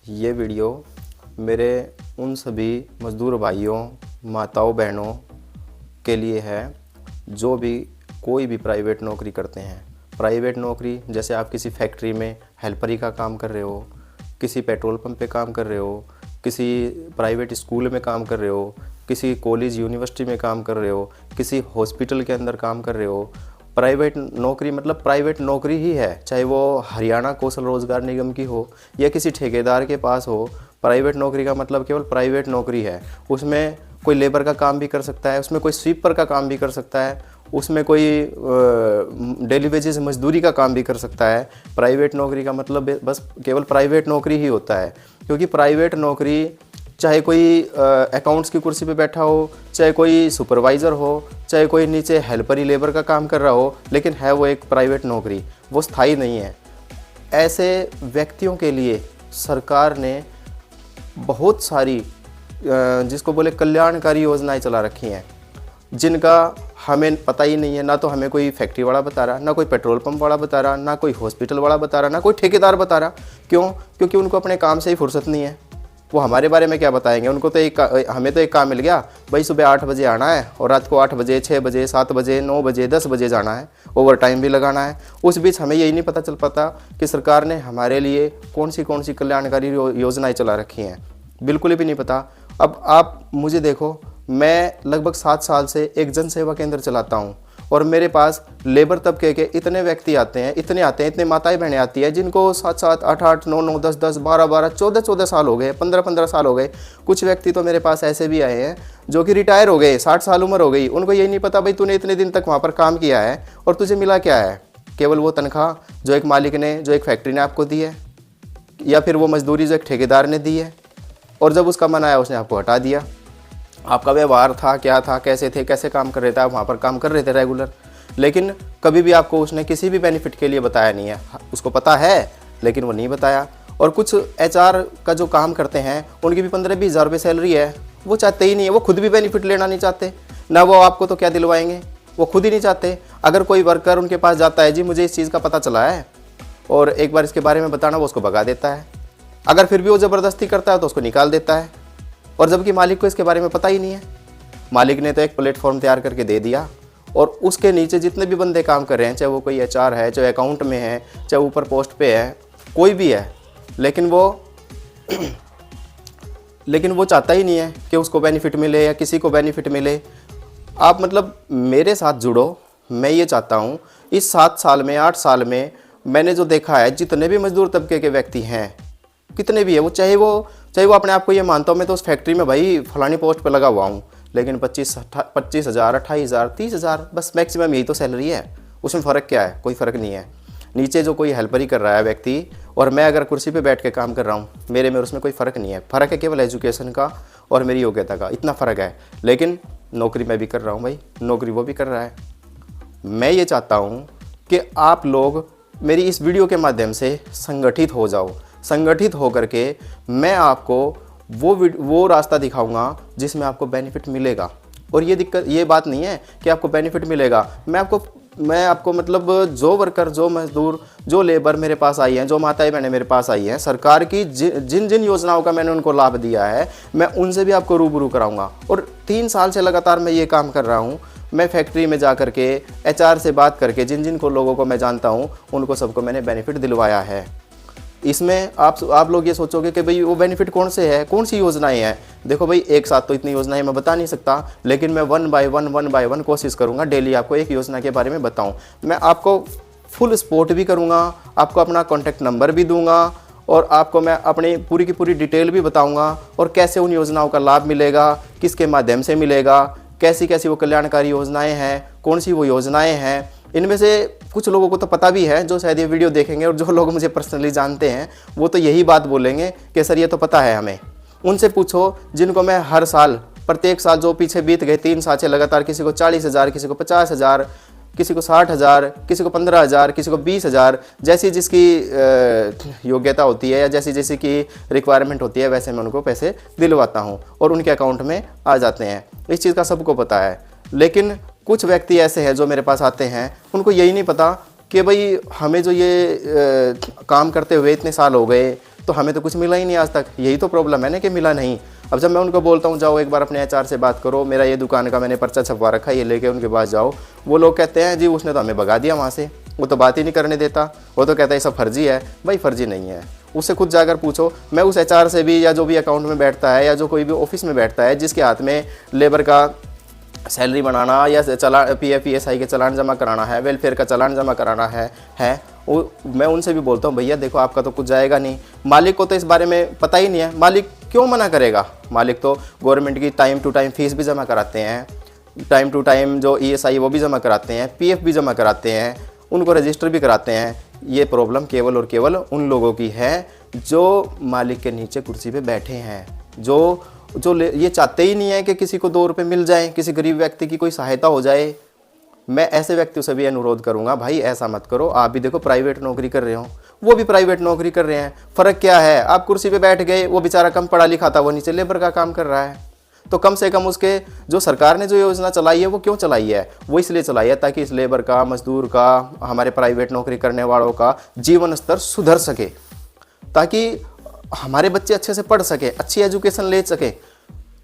ये वीडियो मेरे उन सभी मज़दूर भाइयों, माताओं, बहनों के लिए है जो भी कोई भी प्राइवेट नौकरी करते हैं। प्राइवेट नौकरी जैसे आप किसी फैक्ट्री में हेल्परी का काम कर रहे हो, किसी पेट्रोल पंप पे काम कर रहे हो, किसी प्राइवेट स्कूल में काम कर रहे हो, किसी कॉलेज यूनिवर्सिटी में काम कर रहे हो, किसी हॉस्पिटल के अंदर काम कर रहे हो। प्राइवेट नौकरी मतलब प्राइवेट नौकरी ही है, चाहे वो हरियाणा कौशल रोजगार निगम की हो या किसी ठेकेदार के पास हो। प्राइवेट नौकरी का मतलब केवल प्राइवेट नौकरी है। उसमें कोई लेबर का काम भी कर सकता है, उसमें कोई स्वीपर का काम भी कर सकता है, उसमें कोई डेली वेजेस मजदूरी का काम भी कर सकता है। प्राइवेट नौकरी का मतलब बस केवल प्राइवेट नौकरी ही होता है, क्योंकि प्राइवेट नौकरी चाहे कोई अकाउंट्स की कुर्सी पे बैठा हो, चाहे कोई सुपरवाइज़र हो, चाहे कोई नीचे हेल्परी लेबर का काम कर रहा हो, लेकिन है वो एक प्राइवेट नौकरी, वो स्थायी नहीं है। ऐसे व्यक्तियों के लिए सरकार ने बहुत सारी जिसको बोले कल्याणकारी योजनाएं चला रखी हैं, जिनका हमें पता ही नहीं है। ना तो हमें कोई फैक्ट्री वाला बता रहा, ना कोई पेट्रोल पंप वाला बता रहा, ना कोई हॉस्पिटल वाला बता रहा, ना कोई ठेकेदार बता रहा। क्यों? क्योंकि उनको अपने काम से ही फुर्सत नहीं है। वो हमारे बारे में क्या बताएंगे? उनको तो हमें तो एक काम मिल गया भाई, सुबह 8 बजे आना है और रात को 8 बजे, 6 बजे, 7 बजे, 9 बजे, 10 बजे जाना है, ओवर टाइम भी लगाना है। उस बीच हमें यही नहीं पता चल पाता कि सरकार ने हमारे लिए कौन सी कल्याणकारी योजनाएं चला रखी हैं, बिल्कुल भी नहीं पता। अब आप मुझे देखो, मैं लगभग 7 साल से एक जन सेवा केंद्र चलाता हूँ और मेरे पास लेबर तबके के इतने व्यक्ति आते हैं, इतने माताएं बहनें आती हैं जिनको 7-7, 8-8, 9-9, 10-10, 12-12, 14-14 साल हो गए, 15-15 साल हो गए। कुछ व्यक्ति तो मेरे पास ऐसे भी आए हैं जो कि रिटायर हो गए, 60 साल उम्र हो गई। उनको यही नहीं पता भाई तूने इतने दिन तक वहाँ पर काम किया है और तुझे मिला क्या है? केवल वो तनख्वाह जो एक मालिक ने, जो एक फैक्ट्री ने आपको दी है, या फिर वो मजदूरी जो एक ठेकेदार ने दी है, और जब उसका मन आया उसने आपको हटा दिया। आपका व्यवहार था, क्या था, कैसे थे, कैसे काम कर रहे थे, आप वहाँ पर काम कर रहे थे रेगुलर, लेकिन कभी भी आपको उसने किसी भी बेनिफिट के लिए बताया नहीं है। उसको पता है लेकिन वो नहीं बताया। और कुछ एचआर का जो काम करते हैं उनकी भी 15-20 हज़ार रुपये सैलरी है, वो चाहते ही नहीं है, वो खुद भी बेनिफिट लेना नहीं चाहते ना। वो आपको तो क्या दिलवाएंगे, वो खुद ही नहीं चाहते। अगर कोई वर्कर उनके पास जाता है, जी मुझे इस चीज़ का पता चला है और एक बार इसके बारे में बताना, वो उसको भगा देता है। अगर फिर भी वो ज़बरदस्ती करता है तो उसको निकाल देता है, और जबकि मालिक को इसके बारे में पता ही नहीं है। मालिक ने तो एक प्लेटफॉर्म तैयार करके दे दिया और उसके नीचे जितने भी बंदे काम कर रहे हैं, चाहे वो कोई एचआर है, चाहे अकाउंट में है, चाहे ऊपर पोस्ट पे है, कोई भी है, लेकिन वो चाहता ही नहीं है कि उसको बेनिफिट मिले या किसी को बेनिफिट मिले। आप मतलब मेरे साथ जुड़ो, मैं ये चाहता हूँ इस 7 साल में, 8 साल में मैंने जो देखा है, जितने भी मजदूर तबके के व्यक्ति हैं, कितने भी है, वो चाहे वो अपने आप को ये मानता हूँ मैं तो उस फैक्ट्री में भाई फलानी पोस्ट पे लगा हुआ हूँ, लेकिन 25 हज़ार, 28 हज़ार, 30 हज़ार बस मैक्सिमम यही तो सैलरी है। उसमें फ़र्क क्या है? कोई फ़र्क नहीं है। नीचे जो कोई हेल्परी कर रहा है व्यक्ति और मैं अगर कुर्सी पे बैठ के काम कर रहा हूँ, मेरे में उसमें कोई फ़र्क नहीं है। फ़र्क है केवल एजुकेशन का और मेरी योग्यता का, इतना फ़र्क है। लेकिन नौकरी मैं भी कर रहा हूँ भाई, नौकरी वो भी कर रहा है। मैं ये चाहता हूँ कि आप लोग मेरी इस वीडियो के माध्यम से संगठित हो जाओ। संगठित होकर के मैं आपको वो रास्ता दिखाऊंगा जिसमें आपको बेनिफिट मिलेगा। और ये बात नहीं है कि आपको बेनिफिट मिलेगा। मैं आपको मतलब जो वर्कर, जो मजदूर, जो लेबर मेरे पास आई हैं, जो माताएं बहनें मेरे पास आई हैं, सरकार की जिन जिन योजनाओं का मैंने उनको लाभ दिया है, मैं उनसे भी आपको रूबरू कराऊंगा। और 3 साल से लगातार मैं ये काम कर रहा हूँ। मैं फैक्ट्री में जा कर के एचआर से बात करके जिन लोगों को मैं जानता हूँ, उनको सबको मैंने बेनिफिट दिलवाया है। इसमें आप लोग ये सोचोगे कि भाई वो बेनिफिट कौन से है, कौन सी योजनाएं हैं। देखो भाई, एक साथ तो इतनी योजनाएं मैं बता नहीं सकता, लेकिन मैं वन बाय वन कोशिश करूंगा डेली आपको एक योजना के बारे में बताऊं। मैं आपको फुल सपोर्ट भी करूंगा, आपको अपना कॉन्टैक्ट नंबर भी दूंगा और आपको मैं अपनी पूरी की पूरी डिटेल भी बताऊँगा और कैसे उन योजनाओं का लाभ मिलेगा, किसके माध्यम से मिलेगा, कैसी वो कल्याणकारी योजनाएँ हैं, कौन सी वो योजनाएँ हैं। इनमें से कुछ लोगों को तो पता भी है जो शायद ये वीडियो देखेंगे, और जो लोग मुझे पर्सनली जानते हैं वो तो यही बात बोलेंगे कि सर ये तो पता है हमें। उनसे पूछो जिनको मैं हर साल, प्रत्येक साल जो पीछे बीत गए 3 साल से लगातार, किसी को 40 हज़ार, किसी को 50 हज़ार, किसी को 60 हज़ार, किसी को 15 हज़ार, किसी को 20 हज़ार, जैसी जिसकी योग्यता होती है या जैसी की रिक्वायरमेंट होती है, वैसे मैं उनको पैसे दिलवाता हूँ और उनके अकाउंट में आ जाते हैं। इस चीज़ का सबको पता है। लेकिन कुछ व्यक्ति ऐसे हैं जो मेरे पास आते हैं, उनको यही नहीं पता कि भाई हमें जो ये काम करते हुए इतने साल हो गए, तो हमें तो कुछ मिला ही नहीं आज तक। यही तो प्रॉब्लम है ना कि मिला नहीं। अब जब मैं उनको बोलता हूँ जाओ एक बार अपने HR से बात करो, मेरा ये दुकान का मैंने पर्चा छपवा रखा है, ये लेके उनके पास जाओ, वो लोग कहते हैं जी उसने तो हमें भगा दिया वहाँ से, वो तो बात ही नहीं करने देता, वो तो कहता है सब फर्जी है। भाई फर्जी नहीं है, उससे खुद जाकर पूछो। मैं उस HR से भी, या जो भी अकाउंट में बैठता है, या जो कोई भी ऑफिस में बैठता है जिसके हाथ में लेबर का सैलरी बनाना या चलान, PF PSI के चालान जमा कराना है, वेलफेयर का चालान जमा कराना है वो मैं उनसे भी बोलता हूँ भैया देखो आपका तो कुछ जाएगा नहीं। मालिक को तो इस बारे में पता ही नहीं है, मालिक क्यों मना करेगा? मालिक तो गवर्नमेंट की टाइम टू टाइम फीस भी जमा कराते हैं, टाइम टू टाइम जो ESI वो भी जमा कराते हैं, PF भी जमा कराते हैं, उनको रजिस्टर भी कराते हैं। ये प्रॉब्लम केवल और केवल उन लोगों की है जो मालिक के नीचे कुर्सी पे बैठे हैं, जो ये चाहते ही नहीं है कि किसी को 2 रुपये मिल जाए, किसी गरीब व्यक्ति की कोई सहायता हो जाए। मैं ऐसे व्यक्तियों से भी अनुरोध करूंगा, भाई ऐसा मत करो। आप भी देखो प्राइवेट नौकरी कर रहे हो, वो भी प्राइवेट नौकरी कर रहे हैं, फ़र्क क्या है? आप कुर्सी पे बैठ गए, वो बेचारा कम पढ़ा लिखा था, वो नीचे लेबर का काम कर रहा है। तो कम से कम उसके जो सरकार ने जो योजना चलाई है वो क्यों चलाई है? वो इसलिए चलाई है ताकि इस लेबर का, मजदूर का, हमारे प्राइवेट नौकरी करने वालों का जीवन स्तर सुधर सके, ताकि हमारे बच्चे अच्छे से पढ़ सके, अच्छी एजुकेशन ले सके।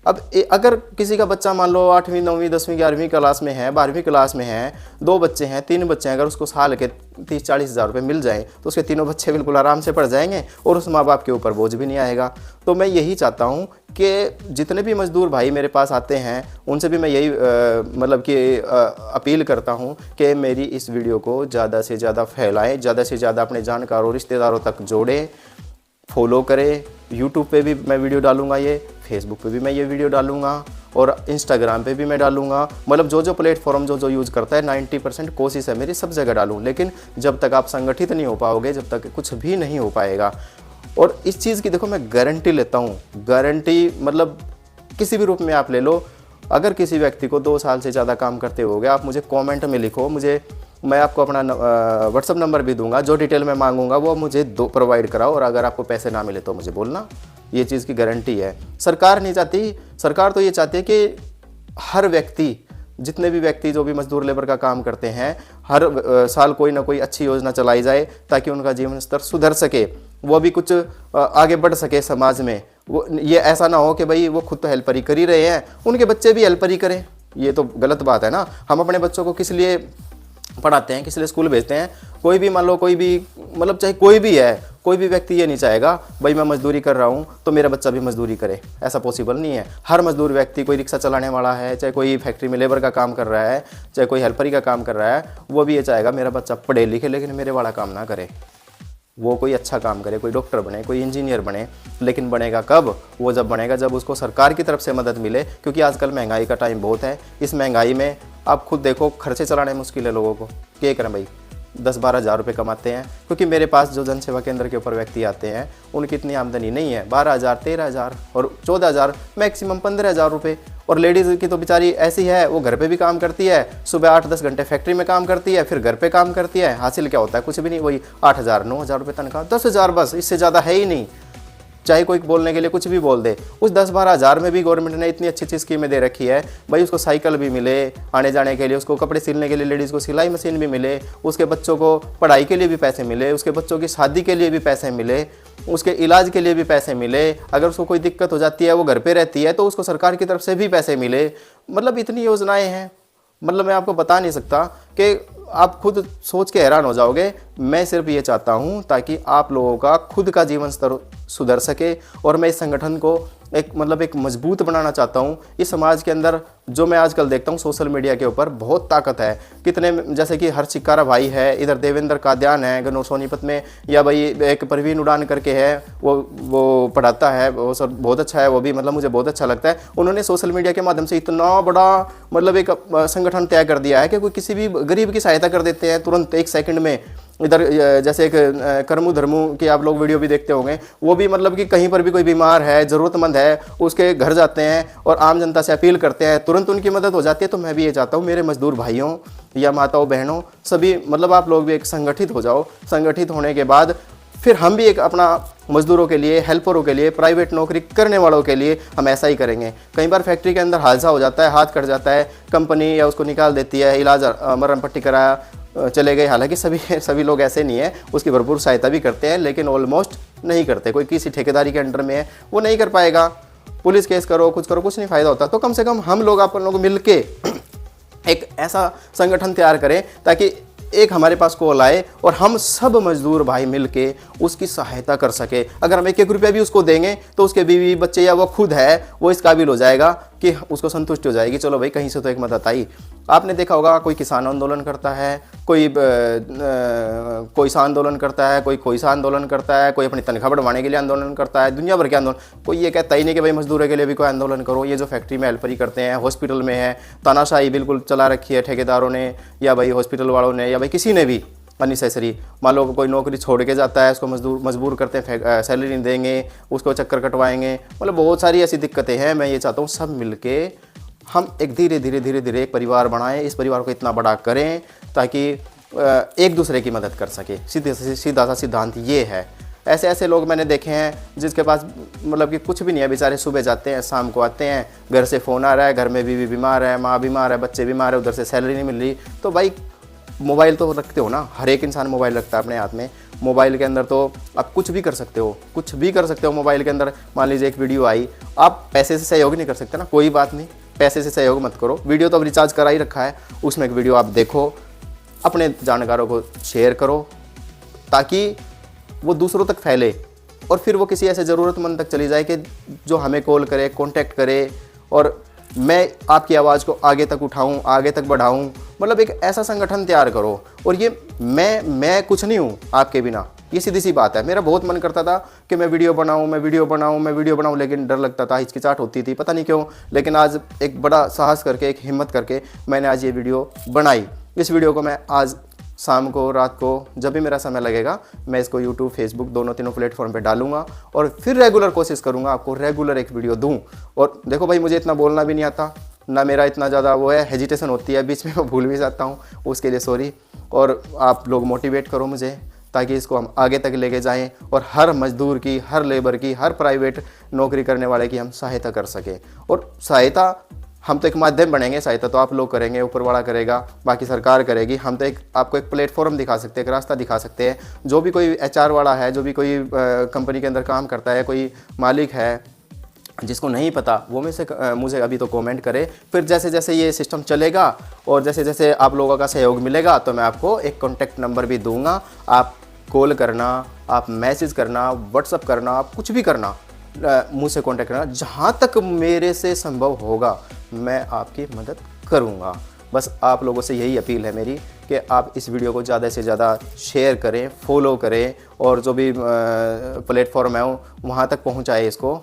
अब अगर किसी का बच्चा मान लो 8वीं 9वीं 10वीं 11वीं क्लास में है, 12वीं क्लास में है, 2 बच्चे हैं, 3 बच्चे हैं, अगर उसको साल के 30-40 हज़ार रुपये मिल जाए तो उसके तीनों बच्चे बिल्कुल आराम से पढ़ जाएंगे और उस माँ बाप के ऊपर बोझ भी नहीं आएगा। तो मैं यही चाहता हूँ कि जितने भी मजदूर भाई मेरे पास आते हैं उनसे भी मैं यही मतलब कि अपील करता हूँ कि मेरी इस वीडियो को ज़्यादा से ज़्यादा फैलाएँ, ज़्यादा से ज़्यादा अपने जानकारों रिश्तेदारों तक जोड़ें, फॉलो करें। यूट्यूब पे भी मैं वीडियो डालूंगा, ये फेसबुक पे भी मैं ये वीडियो डालूंगा और इंस्टाग्राम पे भी मैं डालूंगा। मतलब जो प्लेटफॉर्म जो यूज़ करता है 90% कोशिश है मेरी सब जगह डालूं। लेकिन जब तक आप संगठित नहीं हो पाओगे, जब तक कुछ भी नहीं हो पाएगा। और इस चीज़ की देखो मैं गारंटी लेता हूँ, गारंटी मतलब किसी भी रूप में आप ले लो। अगर किसी व्यक्ति को 2 साल से ज़्यादा काम करते होगे, आप मुझे कमेंट में लिखो, मैं आपको अपना व्हाट्सअप नंबर भी दूंगा, जो डिटेल मैं मांगूंगा वो मुझे प्रोवाइड कराओ। और अगर आपको पैसे ना मिले तो मुझे बोलना, ये चीज़ की गारंटी है। सरकार नहीं चाहती, सरकार तो ये चाहती है कि हर व्यक्ति, जितने भी व्यक्ति जो भी मजदूर लेबर का काम करते हैं, हर साल कोई ना कोई अच्छी योजना चलाई जाए ताकि उनका जीवन स्तर सुधर सके, वो भी कुछ आगे बढ़ सके समाज में। वो ये ऐसा ना हो कि भाई वो खुद तो हेल्पर ही कर ही रहे हैं, उनके बच्चे भी हेल्पर ही करें। ये तो गलत बात है ना। हम अपने बच्चों को किस लिए पढ़ाते हैं, किस लिए स्कूल भेजते हैं? कोई भी मान लो, कोई भी मतलब चाहे कोई भी है, कोई भी व्यक्ति ये नहीं चाहेगा भाई मैं मजदूरी कर रहा हूँ तो मेरा बच्चा भी मजदूरी करे। ऐसा पॉसिबल नहीं है। हर मजदूर व्यक्ति, कोई रिक्शा चलाने वाला है, चाहे कोई फैक्ट्री में लेबर का काम कर रहा है, चाहे कोई हेल्परी का काम कर रहा है, वो भी ये चाहेगा मेरा बच्चा पढ़े लिखे लेकिन मेरे वाला काम ना करे। वो कोई अच्छा काम करे, कोई डॉक्टर बने, कोई इंजीनियर बने। लेकिन बनेगा कब? वो जब बनेगा जब उसको सरकार की तरफ से मदद मिले। क्योंकि आजकल महंगाई का टाइम बहुत है। इस महंगाई में आप खुद देखो, खर्चे चलाने मुश्किल है लोगों को। क्या करें भाई? 10-12 हज़ार रुपये कमाते हैं। क्योंकि मेरे पास जो जन सेवा केंद्र के ऊपर व्यक्ति आते हैं उनकी इतनी आमदनी नहीं है। 12 हज़ार, 13 हज़ार और 14 हज़ार, मैक्सिमम 15 हज़ार रुपये। और लेडीज़ की तो बेचारी ऐसी है, वो घर पे भी काम करती है, सुबह 8-10 घंटे फैक्ट्री में काम करती है, फिर घर पे काम करती है। हासिल क्या होता है? कुछ भी नहीं। वही 8 हज़ार 9 हज़ार रुपये तनख्वाह, 10 हज़ार बस, इससे ज़्यादा है ही नहीं। चाहे कोई बोलने के लिए कुछ भी बोल दे। उस 10-12 हज़ार में भी गवर्नमेंट ने इतनी अच्छी अच्छी स्कीमें दे रखी है भाई। उसको साइकिल भी मिले आने जाने के लिए, उसको कपड़े सिलने के लिए लेडीज़ को सिलाई मशीन भी मिले, उसके बच्चों को पढ़ाई के लिए भी पैसे मिले, उसके बच्चों की शादी के लिए भी पैसे मिले, उसके इलाज के लिए भी पैसे मिले। अगर उसको कोई दिक्कत हो जाती है, वो घर पे रहती है, तो उसको सरकार की तरफ से भी पैसे मिले। मतलब इतनी योजनाएं हैं, मतलब मैं आपको बता नहीं सकता कि आप खुद सोच के हैरान हो जाओगे। मैं सिर्फ ये चाहता हूँ ताकि आप लोगों का खुद का जीवन स्तर सुधर सके। और मैं इस संगठन को एक मजबूत बनाना चाहता हूँ। इस समाज के अंदर जो मैं आजकल देखता हूँ सोशल मीडिया के ऊपर बहुत ताकत है। कितने, जैसे कि हर चिक्कारा भाई है, इधर देवेंद्र कादियान है गनौर सोनीपत में, या भाई एक परवीन उड़ान करके है, वो पढ़ाता है, वो सर बहुत अच्छा है, वो भी मतलब मुझे बहुत अच्छा लगता है। उन्होंने सोशल मीडिया के माध्यम से इतना बड़ा मतलब एक संगठन तय कर दिया है कि कोई किसी भी गरीब की सहायता कर देते हैं तुरंत 1 सेकंड में। इधर जैसे एक कर्मू धर्मू की आप लोग वीडियो भी देखते होंगे, वो भी मतलब कि कहीं पर भी कोई बीमार है, ज़रूरतमंद है, उसके घर जाते हैं और आम जनता से अपील करते हैं, तुरंत उनकी मदद हो जाती है। तो मैं भी ये चाहता हूँ मेरे मजदूर भाइयों या माताओं बहनों सभी, मतलब आप लोग भी एक संगठित हो जाओ। संगठित होने के बाद फिर हम भी एक अपना मजदूरों के लिए, हेल्परों के लिए, प्राइवेट नौकरी करने वालों के लिए हम ऐसा ही करेंगे। कई बार फैक्ट्री के अंदर हादसा हो जाता है, हाथ कट जाता है, कंपनी या उसको निकाल देती है, इलाज मरहम पट्टी कराया चले गए। हालांकि सभी लोग ऐसे नहीं है, उसकी भरपूर सहायता भी करते हैं, लेकिन ऑलमोस्ट नहीं करते, कोई किसी ठेकेदारी के अंडर में है वो नहीं कर पाएगा। पुलिस केस करो, कुछ करो, कुछ नहीं फ़ायदा होता। तो कम से कम हम लोग अपन लोग मिल के एक ऐसा संगठन तैयार करें ताकि एक हमारे पास कॉल आए और हम सब मजदूर भाई मिलके उसकी सहायता कर सके। अगर हम 1-1 रुपया भी उसको देंगे तो उसके बीवी बच्चे या वो खुद है वो इस काबिल हो जाएगा कि उसको संतुष्टि हो जाएगी, चलो भाई कहीं से तो एक मदद आई। आपने देखा होगा कोई किसान आंदोलन करता है, कोई सा आंदोलन करता है, कोई सा आंदोलन करता है, कोई अपनी तनख्वाह बढ़वाने के लिए आंदोलन करता है, दुनिया भर के आंदोलन। कोई ये कहता ही नहीं कि भाई मजदूरों के लिए भी कोई आंदोलन करो। ये जो फैक्ट्री में हेल्परी करते हैं, हॉस्पिटल में है, तानाशाही बिल्कुल चला रखी है ठेकेदारों ने या भाई हॉस्पिटल वालों ने या भाई किसी ने भी अननेसेसरी। मान लो कोई नौकरी छोड़ के जाता है, उसको मजबूर करते हैं, सैलरी नहीं देंगे, उसको चक्कर कटवाएंगे, मतलब बहुत सारी ऐसी दिक्कतें हैं। मैं ये चाहता हूँ सब मिलके हम एक धीरे धीरे एक परिवार बनाएं, इस परिवार को इतना बड़ा करें ताकि एक दूसरे की मदद कर सके। सीधा सा सिद्धांत ये है। ऐसे ऐसे लोग मैंने देखे हैं जिसके पास मतलब कि कुछ भी नहीं है, बेचारे सुबह जाते हैं, शाम को आते हैं, घर से फ़ोन आ रहा है, घर में बीवी बीमार है, माँ बीमार है, बच्चे बीमार है, उधर से सैलरी नहीं मिल रही। तो भाई मोबाइल तो रखते हो ना, हर एक इंसान मोबाइल रखता है अपने हाथ में। मोबाइल के अंदर तो आप कुछ भी कर सकते हो, कुछ भी कर सकते हो मोबाइल के अंदर। मान लीजिए एक वीडियो आई, आप पैसे से सहयोग नहीं कर सकते ना, कोई बात नहीं, पैसे से सहयोग मत करो। वीडियो तो अब रिचार्ज करा ही रखा है, उसमें एक वीडियो आप देखो, अपने जानकारों को शेयर करो ताकि वो दूसरों तक फैले और फिर वो किसी ऐसे ज़रूरतमंद तक चली जाए कि जो हमें कॉल करे, कांटेक्ट करे और मैं आपकी आवाज़ को आगे तक उठाऊं, आगे तक बढ़ाऊं। मतलब एक ऐसा संगठन तैयार करो। और ये मैं कुछ नहीं हूं आपके बिना, ये सीधी सी बात है। मेरा बहुत मन करता था कि मैं वीडियो बनाऊं, लेकिन डर लगता था, हिचकिचाहट होती थी, पता नहीं क्यों। लेकिन आज एक बड़ा साहस करके, एक हिम्मत करके मैंने आज ये वीडियो बनाई। इस वीडियो को मैं आज शाम को, रात को, जब भी मेरा समय लगेगा, मैं इसको यूट्यूब, फेसबुक दोनों प्लेटफॉर्म पे डालूंगा और फिर रेगुलर कोशिश करूंगा आपको रेगुलर एक वीडियो दूं। और देखो भाई, मुझे इतना बोलना भी नहीं आता, ना मेरा इतना ज़्यादा वो है, हेजिटेशन होती है, बीच में मैं भूल भी जाता हूँ, उसके लिए सॉरी। और आप लोग मोटिवेट करो मुझे ताकि इसको हम आगे तक लेके जाएं और हर मजदूर की, हर लेबर की, हर प्राइवेट नौकरी करने वाले की हम सहायता कर सकें। और सहायता हम तो एक माध्यम बनेंगे, सहायता तो आप लोग करेंगे, ऊपर वाला करेगा, बाकी सरकार करेगी। हम तो आपको एक प्लेटफॉर्म दिखा सकते हैं, एक रास्ता दिखा सकते हैं। जो भी कोई HR वाला है, जो भी कोई कंपनी के अंदर काम करता है, कोई मालिक है जिसको नहीं पता, वो मुझे अभी तो कमेंट करे। फिर जैसे जैसे ये सिस्टम चलेगा और जैसे जैसे आप लोगों का सहयोग मिलेगा तो मैं आपको एक कॉन्टैक्ट नंबर भी दूंगा। आप कॉल करना, आप मैसेज करना, व्हाट्सअप करना, आप कुछ भी करना, मुझसे कांटेक्ट करना। जहाँ तक मेरे से संभव होगा मैं आपकी मदद करूँगा। बस आप लोगों से यही अपील है मेरी कि आप इस वीडियो को ज़्यादा से ज़्यादा शेयर करें, फॉलो करें और जो भी प्लेटफॉर्म है वहाँ तक पहुँचाए इसको।